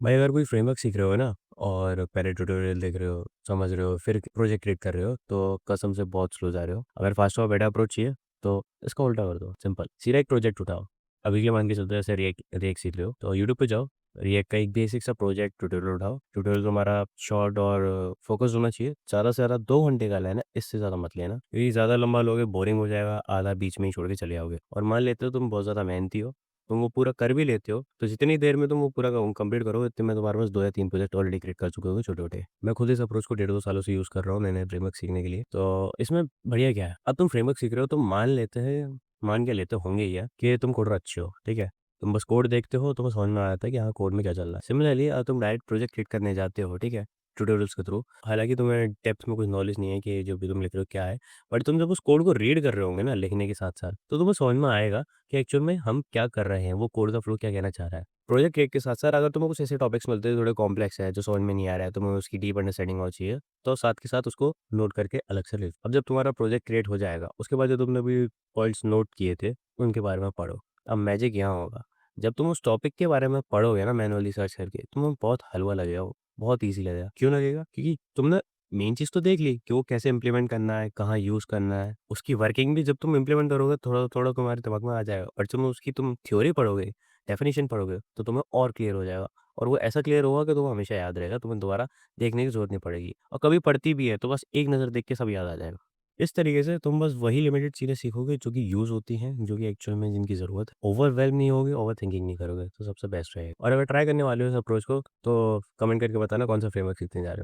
भाई अगर कोई फ्रेमवर्क सीख रहे हो ना और पहले ट्यूटोरियल देख रहे हो, समझ रहे हो, फिर प्रोजेक्ट क्रिएट कर रहे हो, तो कसम से बहुत स्लो जा रहे हो। अगर फास्ट और बेटर अप्रोच चाहिए तो इसका उल्टा कर दो, सिंपल। सीधा एक प्रोजेक्ट उठाओ। अभी के मान के चलते हो, जैसे रिएक्ट रिएक्ट सीख रहे हो तो यूट्यूब पे जाओ, रिएक्ट का एक बेसिक सा प्रोजेक्ट ट्यूटोरियल उठाओ। ट्यूटोरियल तुम्हारा शॉर्ट और फोकस होना चाहिए। ज़्यादा से ज़्यादा 2 घंटे का लेना, इससे ज़्यादा मत लेना, क्योंकि ज़्यादा लंबा लोगे बोरिंग हो जाएगा, आधा बीच में ही छोड़ के चले आओगे। और मान लेते हो तुम बहुत ज़्यादा मेहनती हो, तुम वो पूरा कर भी लेते हो, तो जितनी देर में तुम वो पूरा कंप्लीट करोगे, इतने में तुम्हारे पास 2 या 3 प्रोजेक्ट ऑलरेडी क्रिएट कर चुके होगे छोटे-छोटे। मैं खुद इस अप्रोच को डेढ़ 2 सालों से यूज़ कर रहा हूँ नए-नए फ्रेमवर्क सीखने के लिए। तो इसमें बढ़िया क्या है, अब तुम फ्रेमवर्क सीख रहे हो तो मान के लेते होंगे ही कि तुम कोडर अच्छे हो, ठीक है? तुम बस कोड देखते हो, तुम्हें समझ में आ जाता है कि हाँ, कोड में क्या चल रहा है। सिमिलरली तुम डायरेक्ट प्रोजेक्ट क्रिएट करने जाते हो, ठीक है? ट्यूटोरियल्स के थ्रू। हालाँकि तुम्हें डेप्थ में कुछ नॉलेज नहीं है कि जो भी तुम लिख रहे हो क्या है, बट तुम जब उस कोड को रीड कर रहे होंगे ना लिखने के साथ-साथ, तो तुम्हें समझ में आएगा कि एक्चुअल में हम क्या कर रहे हैं, वो कोड का फ्लो क्या कहना चाह रहा है। प्रोजेक्ट क्रिएट के साथ-साथ अगर तुम्हें कुछ ऐसे टॉपिक्स मिलते हैं थोड़े कॉम्प्लेक्स है, जो समझ में नहीं आ रहा है, तुम्हें उसकी डीप अंडरस्टैंडिंग और चाहिए, तो साथ के साथ उसको नोट करके अलग से लिख। अब जब तुम्हारा प्रोजेक्ट क्रिएट हो जाएगा, उसके बाद जो तुमने अभी पॉइंट्स नोट किए थे, उनके बारे में पढ़ो। अब मैजिक यहाँ होगा, जब तुम उस टॉपिक के बारे में पढ़ोगे ना मैनुअली सर्च करके, तुम्हें बहुत हलवा लगेगा वो, बहुत ईज़ी लगेगा। क्यों लगेगा? क्योंकि तुमने मेन चीज़ तो देख ली कि वो कैसे इम्प्लीमेंट करना है, कहाँ यूज़ करना है। उसकी वर्किंग भी जब तुम इम्प्लीमेंट करोगे थोड़ा-थोड़ा तुम्हारे दिमाग में आ जाएगा, और जब उसकी तुम थ्योरी पढ़ोगे, डेफिनिशन पढ़ोगे, तो तुम्हें और क्लियर हो जाएगा, और वो ऐसा क्लियर होगा कि तुम्हें हमेशा याद रहेगा, तुम्हें दोबारा देखने की ज़रूरत नहीं पड़ेगी, और कभी पढ़ती भी है तो बस एक नज़र देख के सब याद आ जाएगा। इस तरीके से तुम बस वही लिमिटेड चीज़ें सीखोगे जो कि यूज़ होती हैं, जो कि एक्चुअल में जिनकी ज़रूरत है। ओवरवेल्म नहीं होगे, ओवरथिंकिंग नहीं करोगे, तो सबसे बेस्ट रहेगा। और अगर ट्राई करने वाले हो इस अप्रोच को, तो कमेंट करके बताना कौन सा फ्रेमवर्क सीखने जा रहे हो।